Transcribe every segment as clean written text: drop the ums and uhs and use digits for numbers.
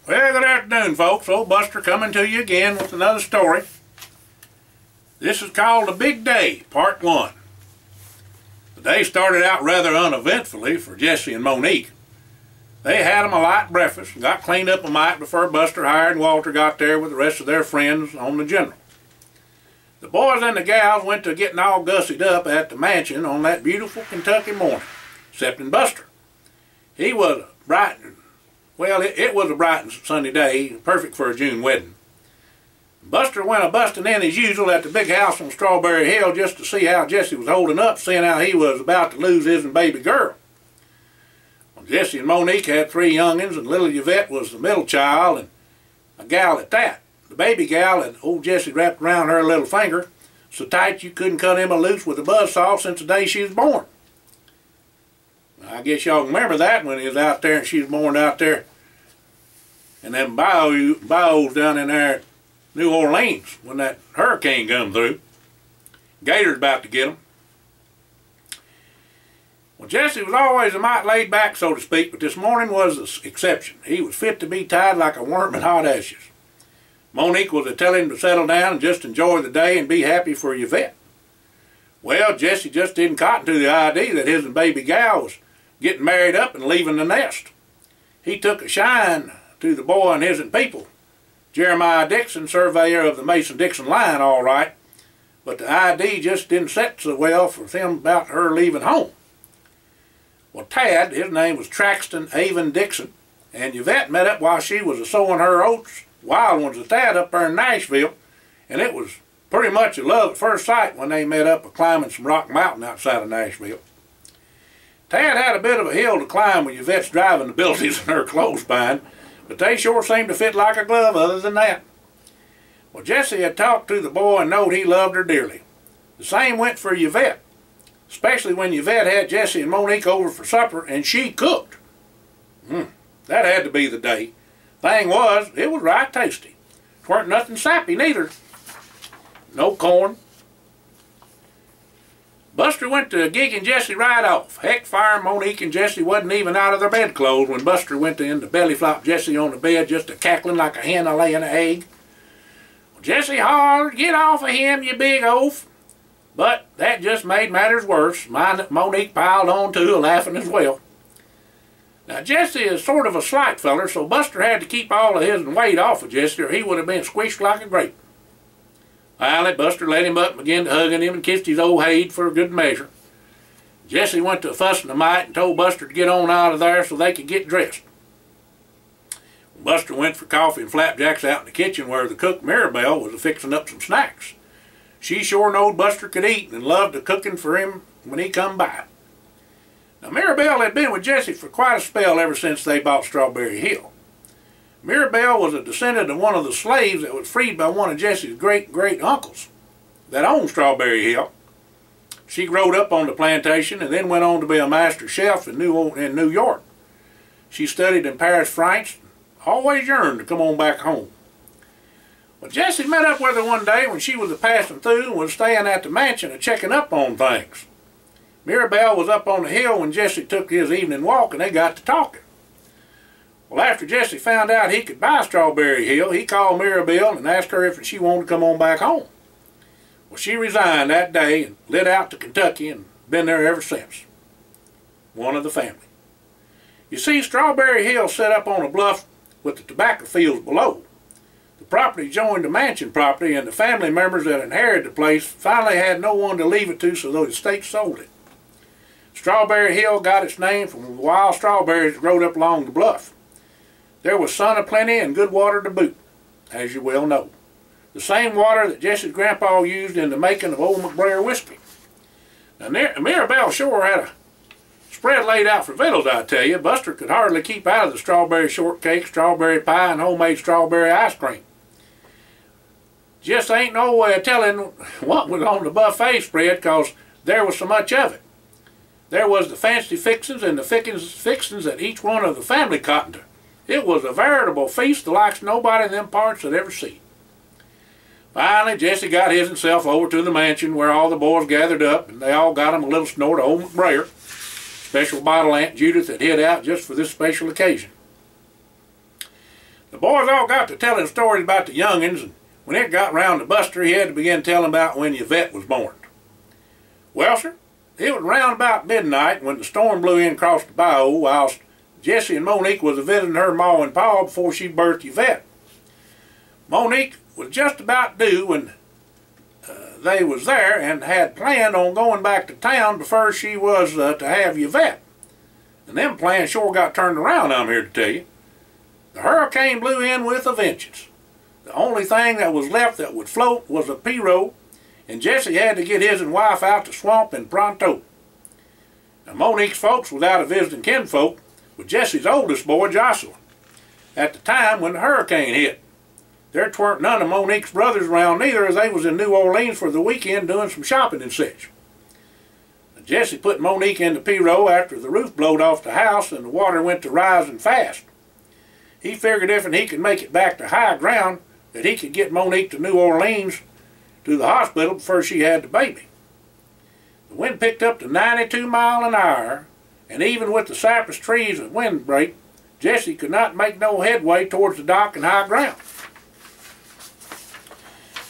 Well, good afternoon, folks. Old Buster coming to you again with another story. This is called The Big Day, Part 1. The day started out rather uneventfully for Jesse and Monique. They had them a light breakfast and got cleaned up a mite before Buster, Hired, and Walter got there with the rest of their friends on the general. The boys and the gals went to getting all gussied up at the mansion on that beautiful Kentucky morning, excepting Buster. He was bright. Well, it was a bright and sunny day, perfect for a June wedding. Buster went a-busting in as usual at the big house on Strawberry Hill just to see how Jesse was holding up, seeing how he was about to lose his baby girl. Well, Jesse and Monique had 3 young'uns, and little Yvette was the middle child, and a gal at that. The baby gal had old Jesse wrapped around her little finger so tight you couldn't cut him loose with a buzzsaw since the day she was born. I guess y'all remember that when he was out there and she was born out there in them bayous down in there at New Orleans when that hurricane come through. Gators about to get him. Well, Jesse was always a mite laid back, so to speak, but this morning was the exception. He was fit to be tied like a worm in hot ashes. Monique was to tell him to settle down and just enjoy the day and be happy for Yvette. Well, Jesse just didn't cotton to the idea that his baby gal was getting married up and leaving the nest. He took a shine to the boy and his people. Jeremiah Dixon, surveyor of the Mason-Dixon line, all right, but the ID just didn't set so well for them about her leaving home. Well, Tad, his name was Traxton Avon Dixon, and Yvette met up while she was sowing her oats, wild ones at that, up there in Nashville, and it was pretty much a love at first sight when they met up climbing some rock mountain outside of Nashville. Tad had a bit of a hill to climb with Yvette's driving abilities and her clothespine, but they sure seemed to fit like a glove other than that. Well, Jesse had talked to the boy and knowed he loved her dearly. The same went for Yvette, especially when Yvette had Jesse and Monique over for supper and she cooked. That had to be the day. Thing was, it was right tasty. It weren't nothing sappy neither. No corn. Buster went to gigging Jesse right off. Heck, fire, Monique and Jesse wasn't even out of their bedclothes when Buster went in to belly flop Jesse on the bed, just a-cackling like a hen a-laying an egg. Well, Jesse hollered, "Get off of him, you big oaf!" But that just made matters worse. Monique piled on too, laughing as well. Now, Jesse is sort of a slight feller, so Buster had to keep all of his weight off of Jesse, or he would have been squished like a grape. Finally, Buster let him up and began to hugging him and kissed his old head for a good measure. Jesse went to fussing a mite and told Buster to get on out of there so they could get dressed. Buster went for coffee and flapjacks out in the kitchen where the cook Mirabelle was fixing up some snacks. She sure knowed Buster could eat and loved the cooking for him when he come by. Now, Mirabelle had been with Jesse for quite a spell ever since they bought Strawberry Hill. Mirabelle was a descendant of one of the slaves that was freed by one of Jesse's great-great-uncles that owned Strawberry Hill. She growed up on the plantation and then went on to be a master chef in New York. She studied in Paris, France, always yearned to come on back home. Well, Jesse met up with her one day when she was passing through and was staying at the mansion and checking up on things. Mirabelle was up on the hill when Jesse took his evening walk and they got to talking. Well, after Jesse found out he could buy Strawberry Hill, he called Mirabelle and asked her if she wanted to come on back home. Well, she resigned that day and lit out to Kentucky and been there ever since. One of the family. You see, Strawberry Hill set up on a bluff with the tobacco fields below. The property joined the mansion property, and the family members that inherited the place finally had no one to leave it to, so the estate sold it. Strawberry Hill got its name from the wild strawberries that growed up along the bluff. There was sun aplenty and good water to boot, as you well know. The same water that Jesse's grandpa used in the making of Old McBrayer whiskey. Now, Mirabelle sure had a spread laid out for victuals, I tell you. Buster could hardly keep out of the strawberry shortcake, strawberry pie, and homemade strawberry ice cream. Just ain't no way of telling what was on the buffet spread, because there was so much of it. There was the fancy fixings and the fixings that each one of the family cottoned to. It was a veritable feast the likes nobody in them parts had ever seen. Finally, Jesse got his himself over to the mansion where all the boys gathered up, and they all got him a little snort of Old McBrayer, special bottle Aunt Judith had hid out just for this special occasion. The boys all got to telling stories about the youngins, and when it got round to Buster, he had to begin telling about when Yvette was born. Well, sir, it was round about midnight when the storm blew in across the bayou whilst Jessie and Monique was visiting her ma and pa before she birthed Yvette. Monique was just about due when they was there and had planned on going back to town before she was to have Yvette. And them plans sure got turned around, I'm here to tell you. The hurricane blew in with a vengeance. The only thing that was left that would float was a pirogue, and Jesse had to get his and wife out to swamp in pronto. Now Monique's folks was out of visiting kinfolk with Jesse's oldest boy, Joshua, at the time when the hurricane hit. There weren't none of Monique's brothers around neither, as they was in New Orleans for the weekend doing some shopping and such. Jesse put Monique in the pirogue after the roof blowed off the house and the water went to rising fast. He figured if he could make it back to high ground, that he could get Monique to New Orleans to the hospital before she had the baby. The wind picked up to 92 miles an hour, and even with the cypress trees at windbreak, Jesse could not make no headway towards the dock and high ground.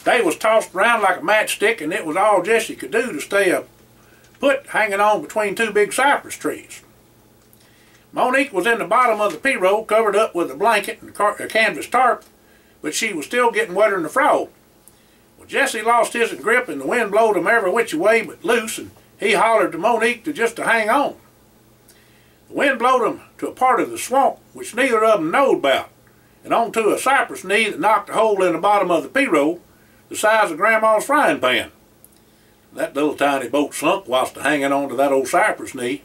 They was tossed around like a matchstick, and it was all Jesse could do to stay up put hanging on between two big cypress trees. Monique was in the bottom of the pirogue, covered up with a blanket and a canvas tarp, but she was still getting wetter than the frog. Well, Jesse lost his grip, and the wind blowed him every which way but loose, and he hollered to Monique just to hang on. The wind blowed him to a part of the swamp which neither of them knowed about, and onto a cypress knee that knocked a hole in the bottom of the pirogue the size of Grandma's frying pan. That little tiny boat sunk whilst hanging on to that old cypress knee.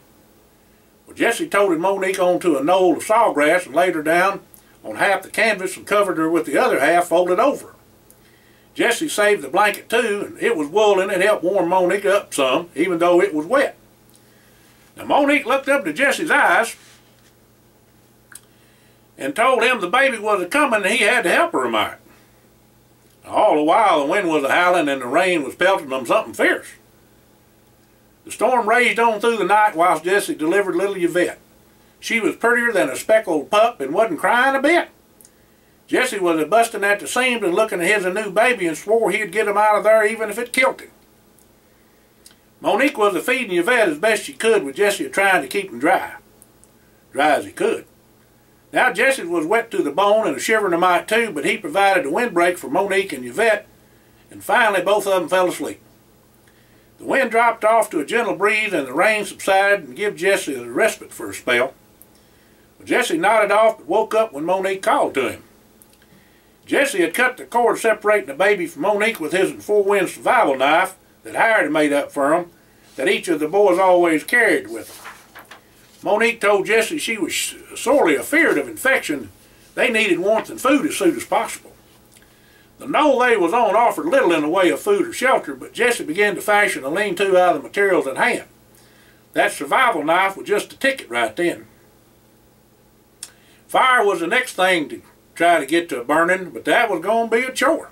Well, Jesse toted Monique onto a knoll of sawgrass and laid her down on half the canvas and covered her with the other half folded over. Jesse saved the blanket too, and it was wool and it helped warm Monique up some, even though it was wet. Now Monique looked up to Jesse's eyes and told him the baby was a-coming and he had to help her a mite. All the while the wind was a-howling and the rain was pelting them something fierce. The storm raged on through the night whilst Jesse delivered little Yvette. She was prettier than a speckled pup and wasn't crying a bit. Jesse was a-busting at the seams and looking at his new baby and swore he'd get him out of there even if it killed him. Monique was a-feeding Yvette as best she could, with Jesse trying to keep him dry as he could. Now Jesse was wet to the bone and shivering a mite too, but he provided a windbreak for Monique and Yvette, and finally both of them fell asleep. The wind dropped off to a gentle breeze and the rain subsided and gave Jesse a respite for a spell. Well, Jesse nodded off but woke up when Monique called to him. Jesse had cut the cord separating the baby from Monique with his four-wind survival knife that Hired had made up for him, that each of the boys always carried with them. Monique told Jesse she was sorely afeared of infection. They needed warmth and food as soon as possible. The knoll they was on offered little in the way of food or shelter, but Jesse began to fashion a lean-to out of the materials at hand. That survival knife was just a ticket right then. Fire was the next thing to try to get to burning, but that was going to be a chore.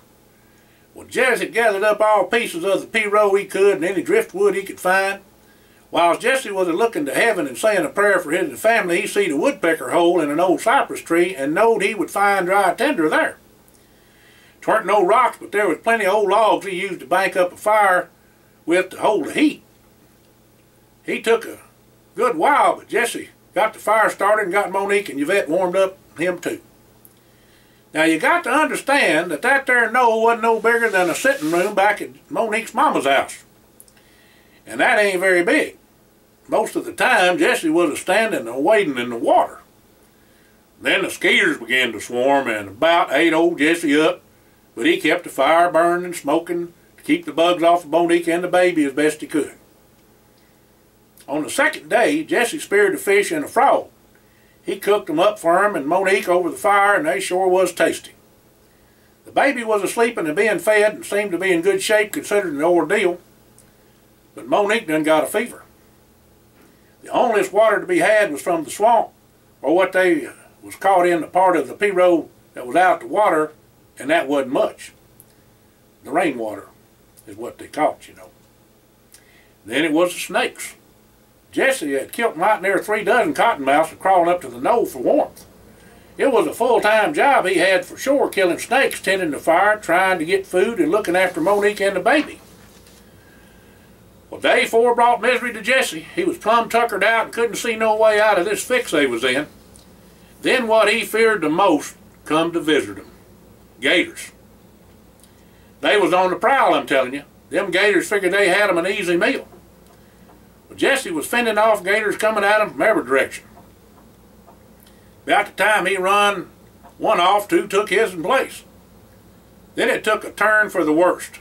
Well, Jesse gathered up all pieces of the pirogue he could and any driftwood he could find. While Jesse was looking to heaven and saying a prayer for his family, he seen a woodpecker hole in an old cypress tree and knowed he would find dry tinder there. 'Tweren't no rocks, but there was plenty of old logs he used to bank up a fire with to hold the heat. He took a good while, but Jesse got the fire started and got Monique and Yvette warmed up, him too. Now you got to understand that there knoll wasn't no bigger than a sitting room back at Monique's mama's house. And that ain't very big. Most of the time Jesse was standing and wading in the water. Then the skeeters began to swarm and about ate old Jesse up, but he kept the fire burning and smoking to keep the bugs off of Monique and the baby as best he could. On the second day, Jesse speared a fish and a frog. He cooked them up for him and Monique over the fire, and they sure was tasty. The baby was asleep and being fed and seemed to be in good shape considering the ordeal, but Monique done got a fever. The only water to be had was from the swamp, or what they was caught in the part of the pirogue that was out to water, and that wasn't much. The rainwater is what they caught, you know. Then it was the snakes. Jesse had killed might near 3 dozen cottonmouths and crawling up to the knoll for warmth. It was a full-time job he had for sure, killing snakes, tending the fire, trying to get food, and looking after Monique and the baby. Well, day 4 brought misery to Jesse. He was plumb tuckered out and couldn't see no way out of this fix they was in. Then what he feared the most come to visit him. Gators. They was on the prowl, I'm telling you. Them gators figured they had him an easy meal. But Jesse was fending off gators coming at him from every direction. About the time he run one off, 2 took his in place. Then it took a turn for the worst.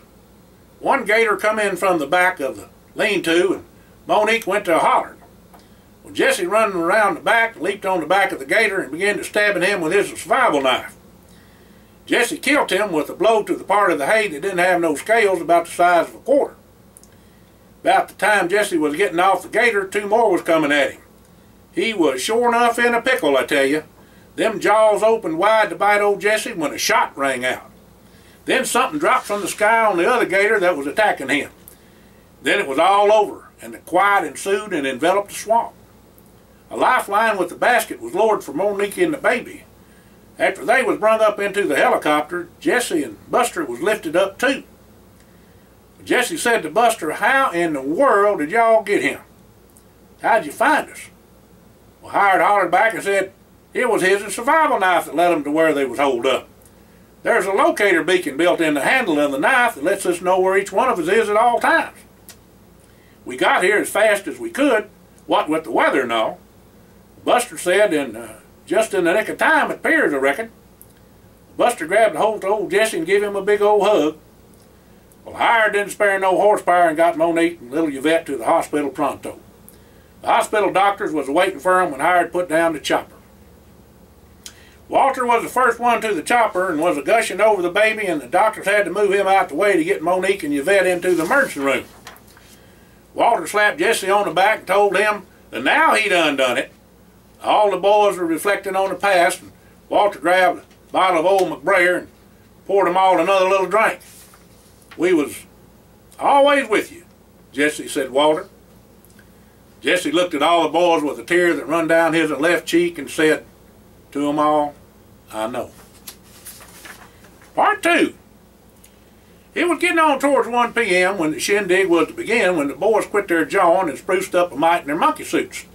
One gator come in from the back of the lean-to, and Monique went to hollering. Well, Jesse running around the back, leaped on the back of the gator and began to stabbing him with his survival knife. Jesse killed him with a blow to the part of the hay that didn't have no scales about the size of a quarter. About the time Jesse was getting off the gator, 2 more was coming at him. He was sure enough in a pickle, I tell you. Them jaws opened wide to bite old Jesse when a shot rang out. Then something dropped from the sky on the other gator that was attacking him. Then it was all over, and the quiet ensued and enveloped the swamp. A lifeline with the basket was lowered for Monique and the baby. After they was brung up into the helicopter, Jesse and Buster was lifted up too. Jesse said to Buster, "How in the world did y'all get him? How'd you find us?" Well, Howard hollered back and said it was his survival knife that led them to where they was holed up. There's a locator beacon built in the handle of the knife that lets us know where each one of us is at all times. We got here as fast as we could, what with the weather and all. Buster said, just in the nick of time it appears, I reckon. Buster grabbed a hold of old Jesse and gave him a big old hug. Well, Howard didn't spare no horsepower and got Monique and little Yvette to the hospital pronto. The hospital doctors was waiting for him when Howard put down the chopper. Walter was the first one to the chopper and was gushing over the baby, and the doctors had to move him out the way to get Monique and Yvette into the emergency room. Walter slapped Jesse on the back and told him that now he done it. All the boys were reflecting on the past, and Walter grabbed a bottle of old McBrayer and poured them all another little drink. "We was always with you," Jesse said, Walter. Jesse looked at all the boys with a tear that run down his left cheek and said to them all, "I know." Part 2. It was getting on towards 1 p.m. when the shindig was to begin, when the boys quit their jawing and spruced up a mite in their monkey suits.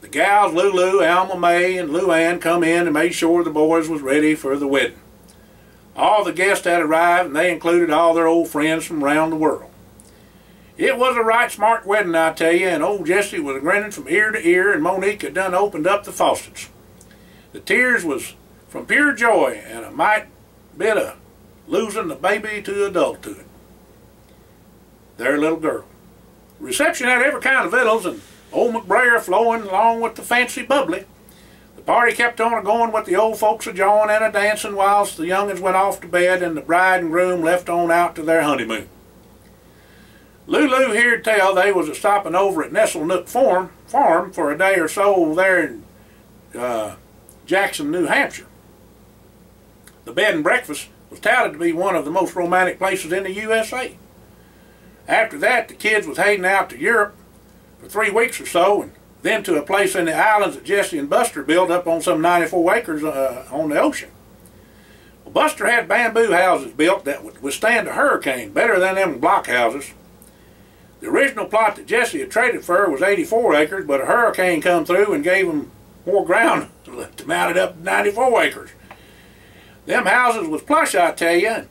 The gals Lulu, Alma Mae, and Luann come in and made sure the boys was ready for the wedding. All the guests had arrived, and they included all their old friends from around the world. It was a right smart wedding, I tell you, and old Jesse was grinning from ear to ear, and Monique had done opened up the faucets. The tears was from pure joy and a mite bit of losing the baby to adulthood. Their little girl. The reception had every kind of victuals, and old McBrayer flowing along with the fancy bubbly. The party kept on going with the old folks a-jawing and a-dancing whilst the young'uns went off to bed and the bride and groom left on out to their honeymoon. Lulu heard tell they was a-stopping over at Nestle Nook Farm for a day or so there in Jackson, New Hampshire. The bed and breakfast was touted to be one of the most romantic places in the USA. After that, the kids was heading out to Europe for 3 weeks or so, and then to a place in the islands that Jesse and Buster built up on some 94 acres on the ocean. Well, Buster had bamboo houses built that would withstand a hurricane better than them block houses. The original plot that Jesse had traded for was 84 acres, but a hurricane come through and gave him more ground to mount it up to 94 acres. Them houses was plush, I tell you, and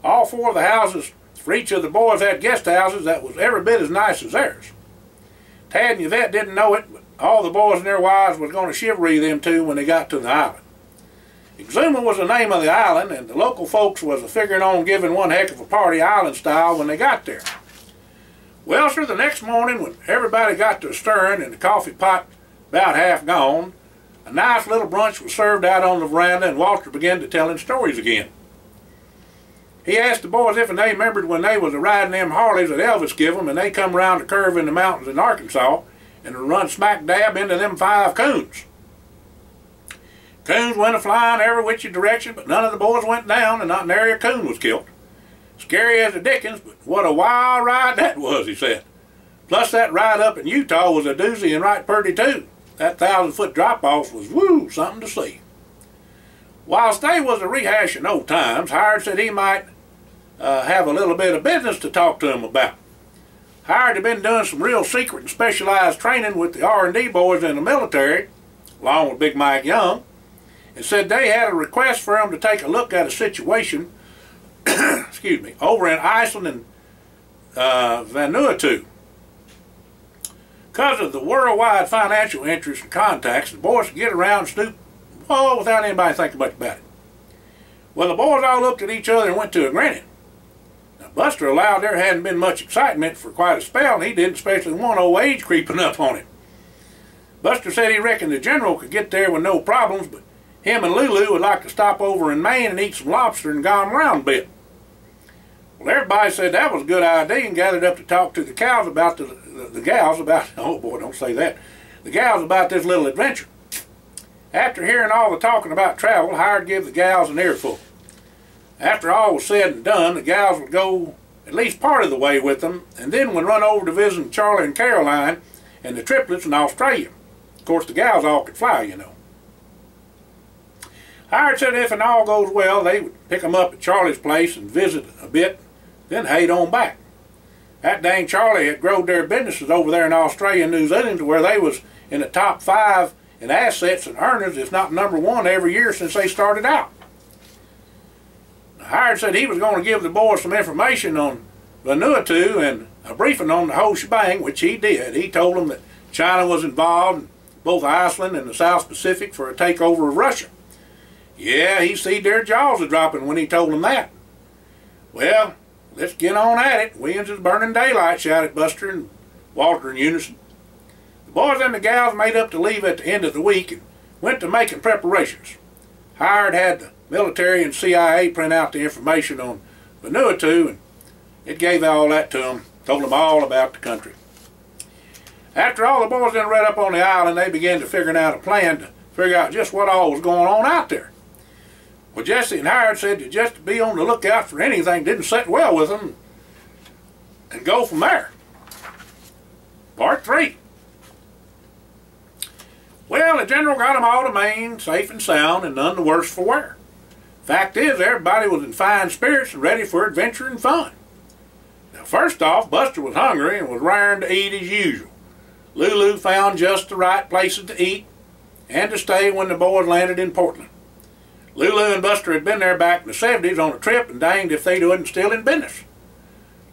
all 4 of the houses for each of the boys had guest houses that was every bit as nice as theirs. Tad and Yvette didn't know it, but all the boys and their wives was going to chivalry them two when they got to the island. Exuma was the name of the island, and the local folks was figuring on giving one heck of a party island style when they got there. Well, sir, the next morning when everybody got to stirring and the coffee pot about half gone, a nice little brunch was served out on the veranda, and Walter began to telling stories again. He asked the boys if they remembered when they was riding them Harleys that Elvis give them, and they come around the curve in the mountains in Arkansas and run smack dab into them 5 coons. Coons went a-flying every which direction, but none of the boys went down, and not nary a coon was killed. Scary as the dickens, but what a wild ride that was, he said. Plus that ride up in Utah was a doozy and right purty too. That 1,000-foot drop-off was, woo, something to see. Whilst they was a rehashing old times, Howard said he might have a little bit of business to talk to him about. Howard had been doing some real secret and specialized training with the R&D boys in the military, along with Big Mike Young, and said they had a request for him to take a look at a situation excuse me, over in Iceland and Vanuatu. Because of the worldwide financial interests and contacts, the boys could get around and snoop without anybody thinking much about it. Well, the boys all looked at each other and went to a grinning. Now, Buster allowed there hadn't been much excitement for quite a spell, and he didn't, especially one old age creeping up on him. Buster said he reckoned the general could get there with no problems, but him and Lulu would like to stop over in Maine and eat some lobster and gone around a bit. Well, everybody said that was a good idea and gathered up to talk to the cows about the gals about, oh boy, don't say that, the gals about this little adventure. After hearing all the talking about travel, Howard gave the gals an earful. After all was said and done, the gals would go at least part of the way with them, and then would run over to visit Charlie and Caroline and the triplets in Australia. Of course, the gals all could fly, you know. Howard said if all goes well, they would pick them up at Charlie's place and visit a bit, then head on back. That dang Charlie had growed their businesses over there in Australia and New Zealand to where they was in the top 5 in assets and earnings, if not #1 every year since they started out. Now, Howard said he was going to give the boys some information on Vanuatu and a briefing on the whole shebang, which he did. He told them that China was involved in both Iceland and the South Pacific for a takeover of Russia. Yeah, he see their jaws a dropping when he told them that. Well, let's get on at it. Williams is burning daylight, shouted Buster and Walter in unison. The boys and the gals made up to leave at the end of the week and went to making preparations. Howard had the military and CIA print out the information on Vanuatu, and it gave all that to them, told them all about the country. After all the boys then read up on the island, they began to figure out a plan to figure out just what all was going on out there. Well, Jesse and Howard said to just be on the lookout for anything that didn't sit well with them and go from there. Part 3. Well, the general got them all to Maine, safe and sound, and none the worse for wear. Fact is, everybody was in fine spirits and ready for adventure and fun. Now, first off, Buster was hungry and was raring to eat as usual. Lulu found just the right places to eat and to stay when the boys landed in Portland. Lulu and Buster had been there back in the 70s on a trip and danged if they wasn't still in business.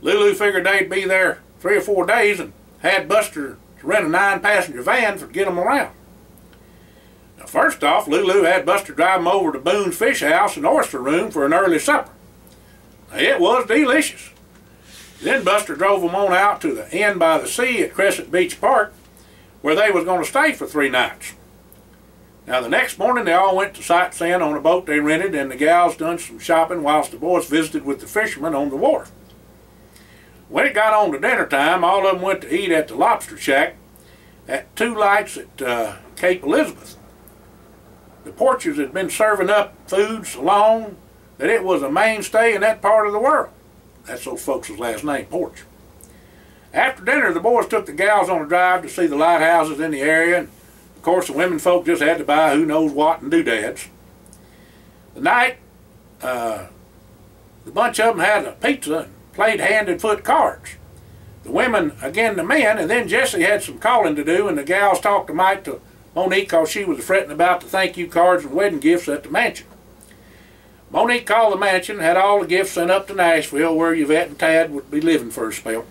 Lulu figured they'd be there 3 or 4 days and had Buster to rent a 9-passenger van to get them around. Now, first off, Lulu had Buster drive them over to Boone's Fish House and Oyster Room for an early supper. Now, it was delicious. Then Buster drove them on out to the Inn by the Sea at Crescent Beach Park, where they was going to stay for 3 nights. Now, the next morning, they all went to sightseeing on a boat they rented, and the gals done some shopping whilst the boys visited with the fishermen on the wharf. When it got on to dinner time, all of them went to eat at the Lobster Shack at 2 Lights at Cape Elizabeth. The Porches had been serving up food so long that it was a mainstay in that part of the world. That's those folks' last name, Porch. After dinner, the boys took the gals on a drive to see the lighthouses in the area, and of course the women folk just had to buy who knows what and doodads. The night, the bunch of them had a pizza and played hand and foot cards. The women again the men, and then Jesse had some calling to do, and the gals talked to Mike to Monique because she was fretting about the thank you cards and wedding gifts at the mansion. Monique called the mansion and had all the gifts sent up to Nashville where Yvette and Tad would be living for a spell.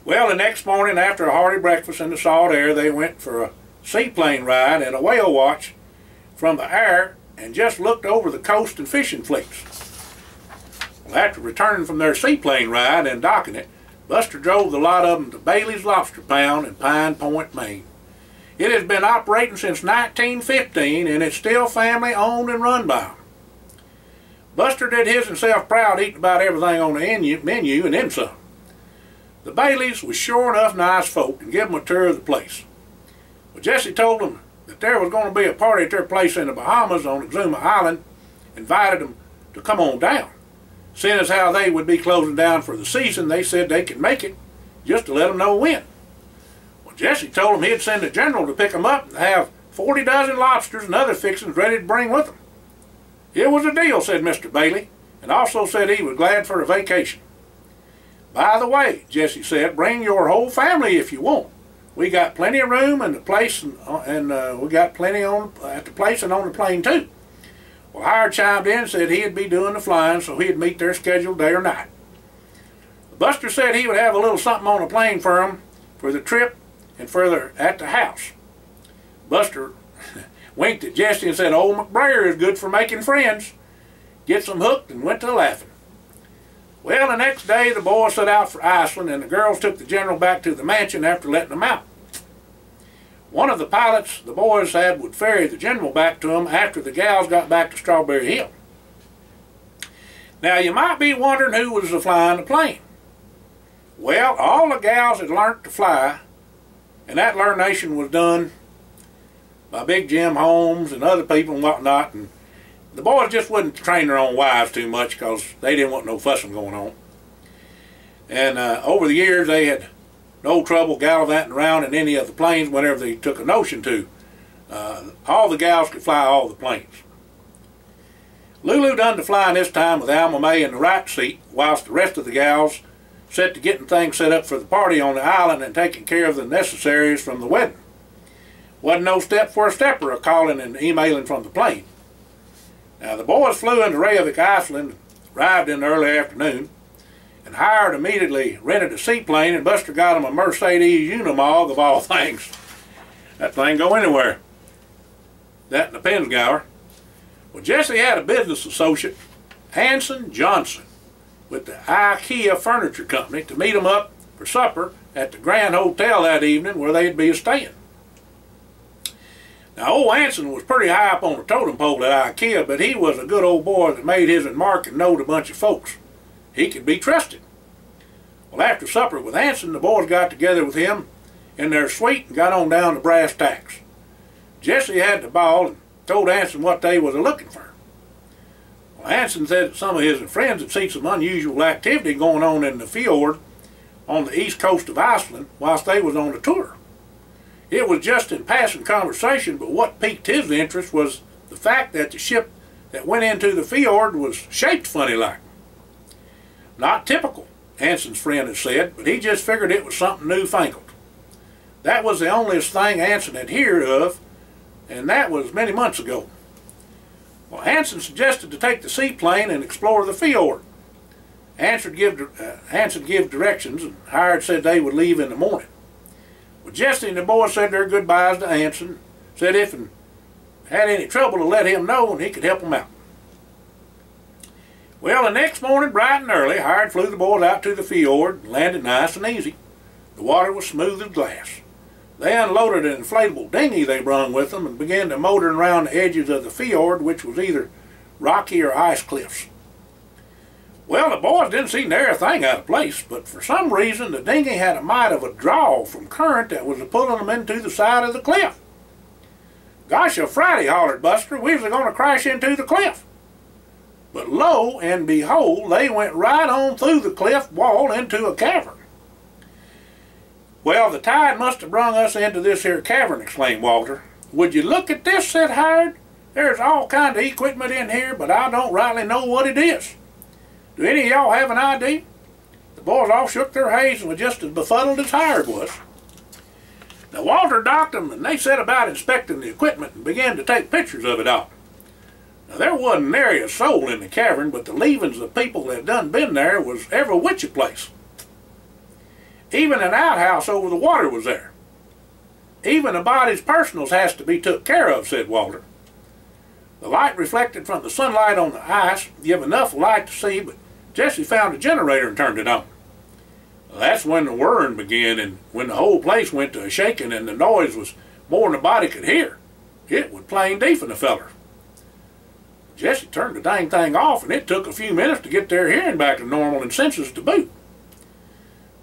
Well, the next morning after a hearty breakfast in the salt air, they went for a seaplane ride and a whale watch from the air and just looked over the coast and fishing fleets. Well, after returning from their seaplane ride and docking it, Buster drove the lot of them to Bailey's Lobster Pound in Pine Point, Maine. It has been operating since 1915 and it's still family owned and run by them. Buster did his himself proud eating about everything on the menu and then some. The Baileys was sure enough nice folk and gave them a tour of the place. Well, Jesse told them that there was going to be a party at their place in the Bahamas on Exuma Island, invited them to come on down. Seeing as how they would be closing down for the season, they said they could make it just to let them know when. Well, Jesse told them he'd send the general to pick them up and have 40 dozen lobsters and other fixings ready to bring with them. It was a deal, said Mr. Bailey, and also said he was glad for a vacation. By the way, Jesse said, bring your whole family if you want. We got plenty of room in the place, and we got plenty at the place and on the plane too. Well, Howard chimed in and said he'd be doing the flying, so he'd meet their schedule day or night. Buster said he would have a little something on the plane for him for the trip and further at the house. Buster winked at Jesse and said, old McBrayer is good for making friends. Gets them hooked and went to laughing. Well, the next day the boys set out for Iceland, and the girls took the general back to the mansion after letting them out. One of the pilots the boys said would ferry the general back to them after the gals got back to Strawberry Hill. Now you might be wondering who was flying the plane. Well, all the gals had learned to fly, and that learnation was done by Big Jim Holmes and other people and whatnot, and the boys just wouldn't train their own wives too much because they didn't want no fussing going on. And over the years they had no trouble gallivanting around in any of the planes whenever they took a notion to. All the gals could fly all the planes. Lulu done the flying this time with Alma Mae in the right seat, whilst the rest of the gals set to getting things set up for the party on the island and taking care of the necessaries from the wedding. Wasn't no step for a stepper of calling and emailing from the plane. Now the boys flew into Reykjavik, Iceland, arrived in the early afternoon, and Howard immediately rented a seaplane, and Buster got him a Mercedes Unimog of all things. That thing go anywhere. That and a Pensgauer. Well, Jesse had a business associate, Hanson Johnson, with the IKEA Furniture Company to meet him up for supper at the Grand Hotel that evening where they'd be staying. Now, old Hanson was pretty high up on the totem pole at IKEA, but he was a good old boy that made his mark and knowed a bunch of folks. He could be trusted. Well, after supper with Hanson, the boys got together with him in their suite and got on down to brass tacks. Jesse had the ball and told Hanson what they was looking for. Well, Hanson said that some of his friends had seen some unusual activity going on in the fjord on the east coast of Iceland whilst they was on the tour. It was just in passing conversation, but what piqued his interest was the fact that the ship that went into the fjord was shaped funny like. Not typical, Hanson's friend had said, but he just figured it was something newfangled. That was the onlyest thing Hanson had heard of, and that was many months ago. Well, Hanson suggested to take the seaplane and explore the fjord. Hanson gave directions, and Howard said they would leave in the morning. Well, Jesse and the boys said their goodbyes to Hanson, said if and had any trouble to let him know and he could help them out. Well, the next morning, bright and early, Howard flew the boys out to the fjord and landed nice and easy. The water was smooth as glass. They unloaded an inflatable dinghy they brung with them and began to motoring around the edges of the fjord, which was either rocky or ice cliffs. Well, the boys didn't see nary a thing out of place, but for some reason the dinghy had a mite of a draw from current that was pulling them into the side of the cliff. Gosh, a Friday, hollered Buster, we was going to crash into the cliff. But lo and behold, they went right on through the cliff wall into a cavern. Well, the tide must have brung us into this here cavern, exclaimed Walter. Would you look at this, said Howard. There's all kind of equipment in here, but I don't rightly know what it is. Do any of y'all have an idea? The boys all shook their heads and were just as befuddled as Howard was. Now Walter docked them, and they set about inspecting the equipment and began to take pictures of it all. Now there wasn't nary a soul in the cavern, but the leavings of people that had done been there was every which a place. Even an outhouse over the water was there. Even a body's personals has to be took care of, said Walter. The light reflected from the sunlight on the ice gave enough light to see, but Jesse found a generator and turned it on. Well, that's when the whirring began, and when the whole place went to a shaking and the noise was more than the body could hear. It would plain deafen a feller. Jesse turned the dang thing off, and it took a few minutes to get their hearing back to normal and senses to boot.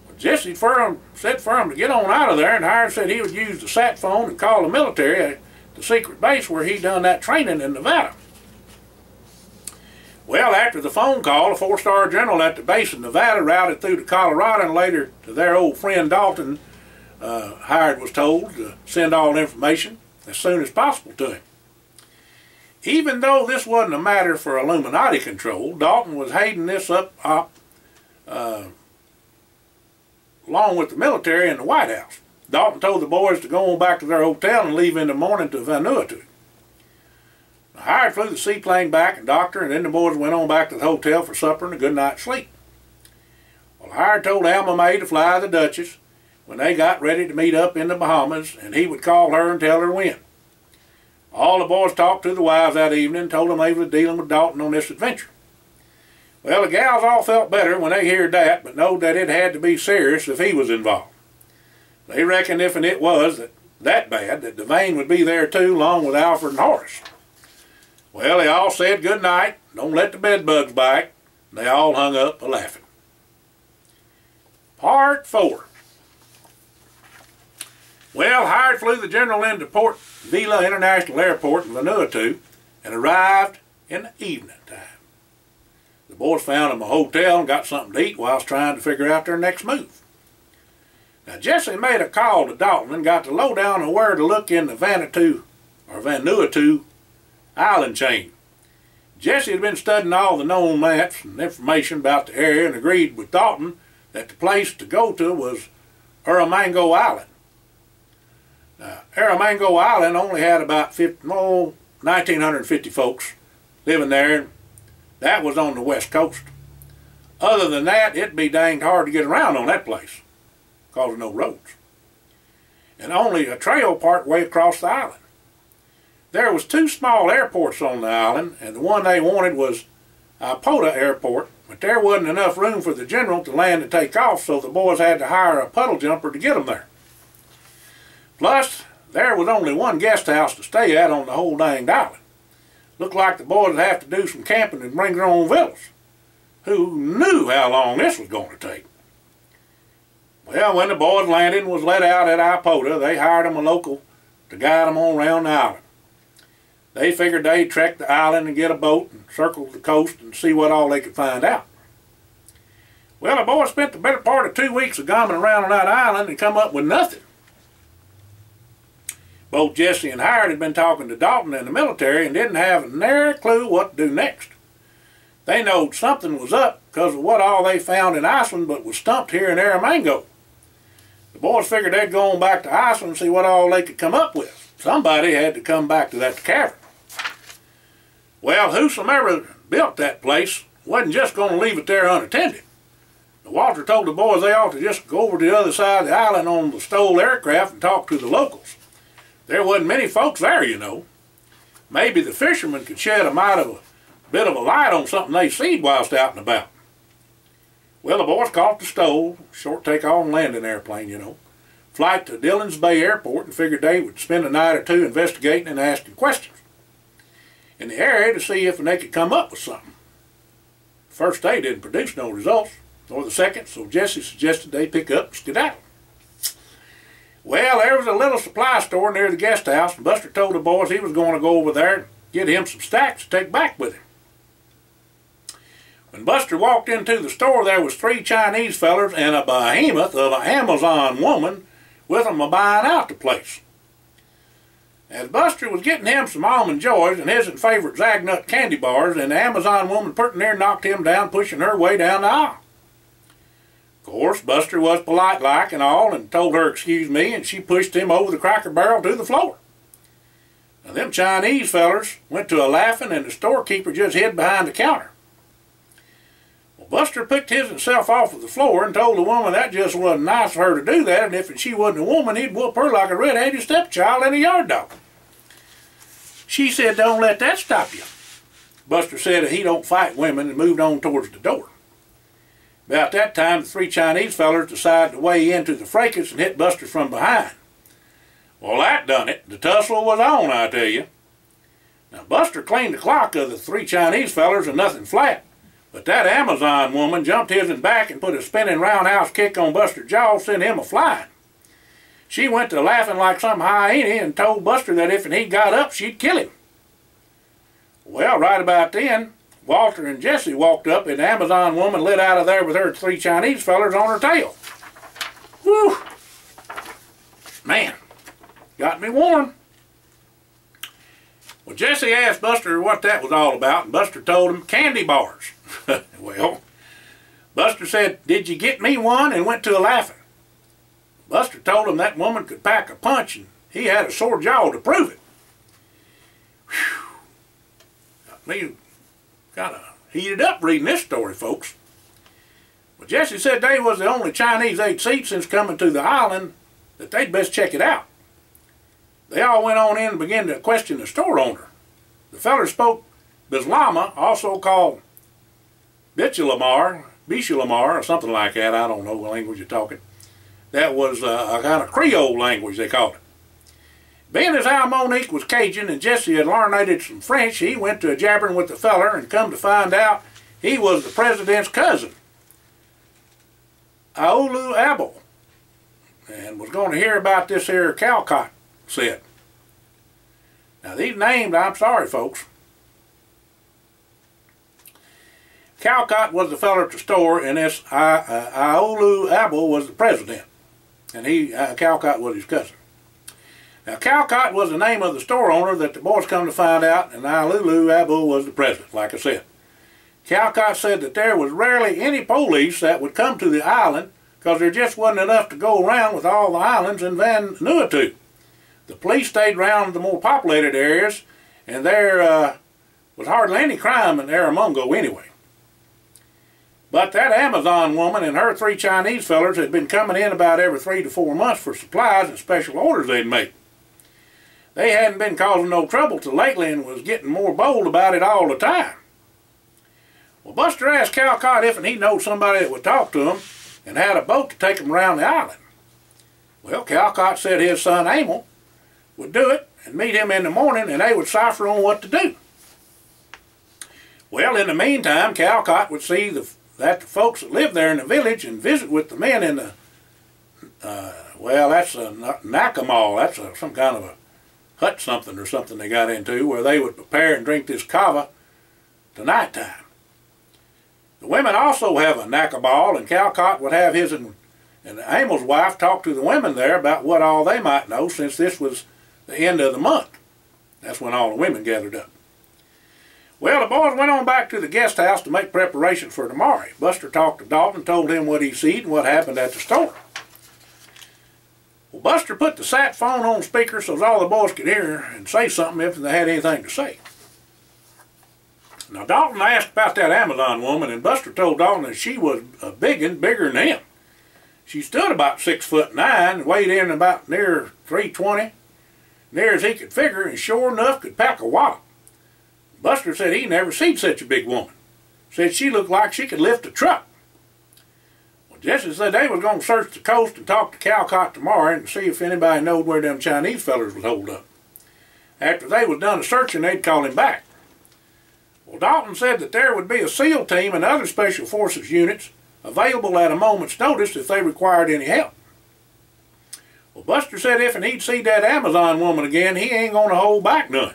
Well, Jesse said for him to get on out of there, and Howard said he would use the sat phone and call the military at the secret base where he done that training in Nevada. Well, after the phone call, a 4-star general at the base in Nevada routed through to Colorado and later to their old friend Dalton, Howard was told to send all information. as soon as possible to him. Even though this wasn't a matter for Illuminati control, Dalton was hating this up along with the military and the White House. Dalton told the boys to go on back to their hotel and leave in the morning to Vanuatu. Howard flew the seaplane back and doctor, and then the boys went on back to the hotel for supper and a good night's sleep. Well, Howard told Alma Mae to fly the Duchess when they got ready to meet up in the Bahamas, and he would call her and tell her when. All the boys talked to the wives that evening and told them they was dealing with Dalton on this adventure. Well, the gals all felt better when they heard that, but knowed that it had to be serious if he was involved. They reckoned if it was that bad, that Devane would be there too, along with Alfred and Horace. Well, they all said good night, don't let the bed bugs bite, and they all hung up a-laughing. Part 4. Well, Howard flew the general into Port Vila International Airport in Vanuatu and arrived in the evening time. The boys found him a hotel and got something to eat whilst trying to figure out their next move. Now, Jesse made a call to Dalton and got the lowdown on where to look in the Vanuatu island chain. Jesse had been studying all the known maps and information about the area and agreed with Dalton that the place to go to was Erromango Island. Now, Erromango Island only had about 1,950 folks living there, and that was on the west coast. Other than that, it'd be danged hard to get around on that place, because of no roads. And only a trail part way across the island. There was 2 small airports on the island, and the one they wanted was Ipota Airport, but there wasn't enough room for the general to land and take off, so the boys had to hire a puddle jumper to get them there. Plus, there was only one guest house to stay at on the whole danged island. Looked like the boys would have to do some camping and bring their own villas. Who knew how long this was going to take? Well, when the boys landed and was let out at Ipota, they hired them a local to guide them on around the island. They figured they'd trek the island and get a boat and circle the coast and see what all they could find out. Well, the boys spent the better part of 2 weeks gumming around on that island and come up with nothing. Both Jesse and Howard had been talking to Dalton in the military and didn't have a nary clue what to do next. They knowed something was up because of what all they found in Iceland, but was stumped here in Erromango. The boys figured they'd go on back to Iceland and see what all they could come up with. Somebody had to come back to that cavern. Well, whosoever built that place wasn't just going to leave it there unattended. Walter told the boys they ought to just go over to the other side of the island on the stole aircraft and talk to the locals. There wasn't many folks there, you know. Maybe the fishermen could shed a bit of a light on something they seed whilst out and about. Well, the boys caught the stole, short takeoff and landing airplane, you know, flight to Dillon's Bay Airport, and figured they would spend a night or two investigating and asking questions in the area to see if they could come up with something. The first day didn't produce no results, nor the second, so Jesse suggested they pick up and skedaddle. Well, there was a little supply store near the guest house, and Buster told the boys he was going to go over there and get him some stacks to take back with him. When Buster walked into the store, there was 3 Chinese fellers and a behemoth of an Amazon woman with them a-buying out the place. As Buster was getting him some Almond Joys and his favorite Zagnut candy bars, and the Amazon woman pretty near knocked him down, pushing her way down the aisle. Of course, Buster was polite-like and all, and told her excuse me, and she pushed him over the cracker barrel to the floor. Now, them Chinese fellers went to a-laughing, and the storekeeper just hid behind the counter. Well, Buster picked himself off of the floor and told the woman that just wasn't nice of her to do that, and if she wasn't a woman, he'd whoop her like a red-headed stepchild and a yard dog. She said, "Don't let that stop you." Buster said that he don't fight women and moved on towards the door. About that time, the 3 Chinese fellers decided to weigh into the fracas and hit Buster from behind. Well, that done it. The tussle was on, I tell you. Now, Buster cleaned the clock of the 3 Chinese fellers and nothing flat, but that Amazon woman jumped his back and put a spinning roundhouse kick on Buster's jaw, sent him a-flying. She went to laughing like some hyena and told Buster that if he got up, she'd kill him. Well, right about then, Walter and Jesse walked up, and the Amazon woman lit out of there with her 3 Chinese fellers on her tail. Whew! Man, got me warm. Well, Jesse asked Buster what that was all about, and Buster told him candy bars. Well, Buster said, "Did you get me one?" and went to a laughing. Buster told him that woman could pack a punch, and he had a sore jaw to prove it. Whew. Me kind of heated up reading this story, folks. Well, Jesse said they was the only Chinese they'd seen since coming to the island, that they'd best check it out. They all went on in and began to question the store owner. The feller spoke Bislama, also called Bichulamar, or something like that. I don't know what language you're talking. That was a kind of Creole language, they called it. Being as how Monique was Cajun and Jesse had learned some French, he went to a jabbering with the feller and come to find out he was the president's cousin, Aulu Abel, and was going to hear about this here Calcott said. Now these names, I'm sorry folks. Calcott was the feller at the store, and this Aulu Abel was the president, and Calcott was his cousin. Now Calcott was the name of the store owner that the boys come to find out, and Aulu Abel was the president, like I said. Calcott said that there was rarely any police that would come to the island because there just wasn't enough to go around with all the islands in Vanuatu. The police stayed around the more populated areas, and there was hardly any crime in Aramongo anyway. But that Amazon woman and her 3 Chinese fellers had been coming in about every 3 to 4 months for supplies and special orders they'd make. They hadn't been causing no trouble till lately and was getting more bold about it all the time. Well, Buster asked Calcott if he knowed somebody that would talk to him and had a boat to take him around the island. Well, Calcott said his son Emil would do it and meet him in the morning, and they would cipher on what to do. Well, in the meantime, Calcott would see that the folks that lived there in the village and visit with the men in the, well, that's a Nakamal, that's some kind of a hut something or something they got into, where they would prepare and drink this kava to nighttime. The women also have a nakabal, and Calcott would have his and Emil's wife talk to the women there about what all they might know, since this was the end of the month. That's when all the women gathered up. Well, the boys went on back to the guest house to make preparations for tomorrow. Buster talked to Dalton, told him what he seen and what happened at the store. Well, Buster put the sat phone on speaker so all the boys could hear and say something if they had anything to say. Now, Dalton asked about that Amazon woman, and Buster told Dalton that she was a bigger than him. She stood about 6'9" and weighed in about near 320, near as he could figure, and sure enough could pack a wallop. Buster said he never seen such a big woman. Said she looked like she could lift a truck. Well, Jesse said they was going to search the coast and talk to Calcott tomorrow and see if anybody knowed where them Chinese fellers was holed up. After they was done a searching, they'd call him back. Well, Dalton said that there would be a SEAL team and other Special Forces units available at a moment's notice if they required any help. Well, Buster said if he'd see that Amazon woman again, he ain't going to hold back none.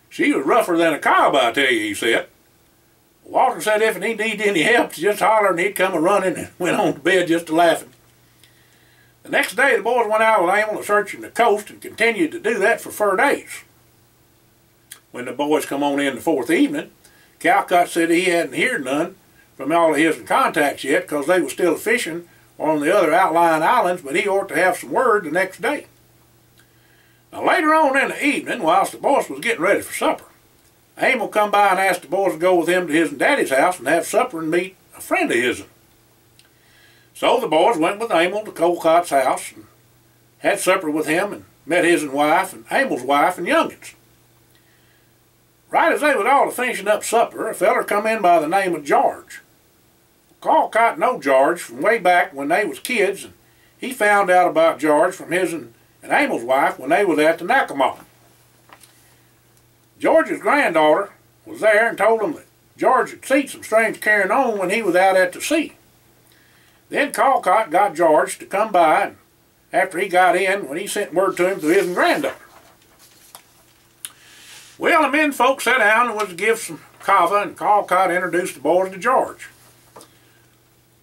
She was rougher than a cow, I tell you, he said. Walter said if he needed any help, just holler and he'd come a-running, and went on to bed just a-laughing. The next day, the boys went out with Emil searching the coast and continued to do that for 4 days. When the boys come on in the 4th evening, Calcott said he hadn't heard none from all of his contacts yet because they were still fishing on the other outlying islands, but he ought to have some word the next day. Now later on in the evening, whilst the boys was getting ready for supper, Emil come by and asked the boys to go with him to his and Daddy's house and have supper and meet a friend of his. So the boys went with Emil to Calcott's house and had supper with him and met his and wife and Emil's wife and youngins. Right as they was all finishing up supper, a feller come in by the name of George. Calcott knowed George from way back when they was kids, and he found out about George from his and Emil's wife when they was at the Nakamal. George's granddaughter was there and told him that George had seen some strange carrying on when he was out at the sea. Then Calcott got George to come by, and after he got in, when he sent word to him through his granddaughter. Well, the men folks sat down and was to give some kava, and Calcott introduced the boys to George.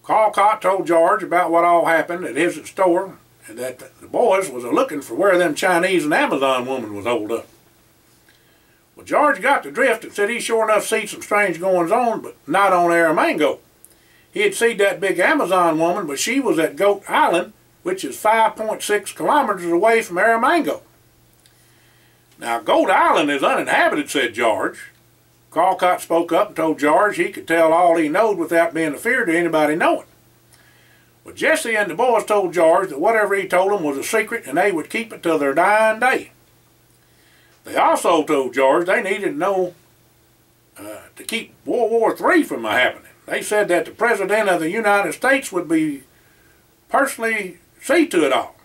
Calcott told George about what all happened at his store, and that the boys was a-looking for where them Chinese and Amazon woman was holed up. Well, George got the drift and said he sure enough seen some strange goings on, but not on Erromango. He had seen that big Amazon woman, but she was at Goat Island, which is 5.6 kilometers away from Erromango. Now, Goat Island is uninhabited, said George. Callcott spoke up and told George he could tell all he knowed without being a fear to anybody knowing. Well, Jesse and the boys told George that whatever he told them was a secret and they would keep it till their dying day. They also told George they needed to know to keep World War III from happening. They said that the President of the United States would be personally see to it all.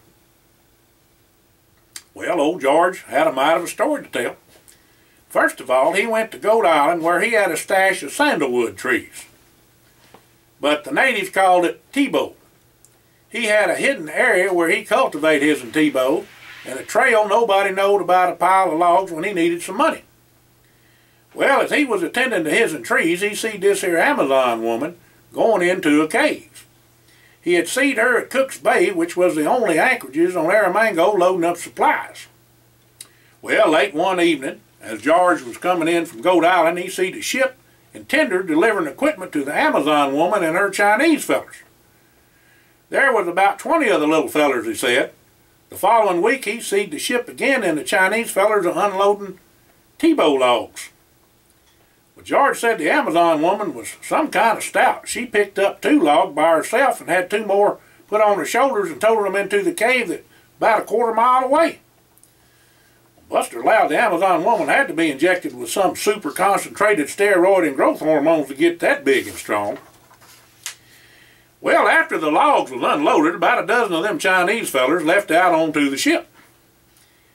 Well, old George had a mite of a story to tell. First of all, he went to Goat Island where he had a stash of sandalwood trees. But the natives called it Tebow. He had a hidden area where he cultivated his in Tebow, and a trail nobody knowed about a pile of logs when he needed some money. Well, as he was attending to his trees, he see this here Amazon woman going into a cave. He had seen her at Cook's Bay, which was the only anchorages on Erromango loading up supplies. Well, late one evening, as George was coming in from Goat Island, he see the ship and tender delivering equipment to the Amazon woman and her Chinese fellers. There was about 20 of the little fellers, he said. The following week, he seed the ship again and the Chinese fellers are unloading Tebow logs. Well, George said the Amazon woman was some kind of stout. She picked up 2 logs by herself and had 2 more put on her shoulders and toted them into the cave that about a quarter mile away. Buster allowed the Amazon woman had to be injected with some super concentrated steroid and growth hormones to get that big and strong. Well, after the logs was unloaded, about a dozen of them Chinese fellers left out onto the ship.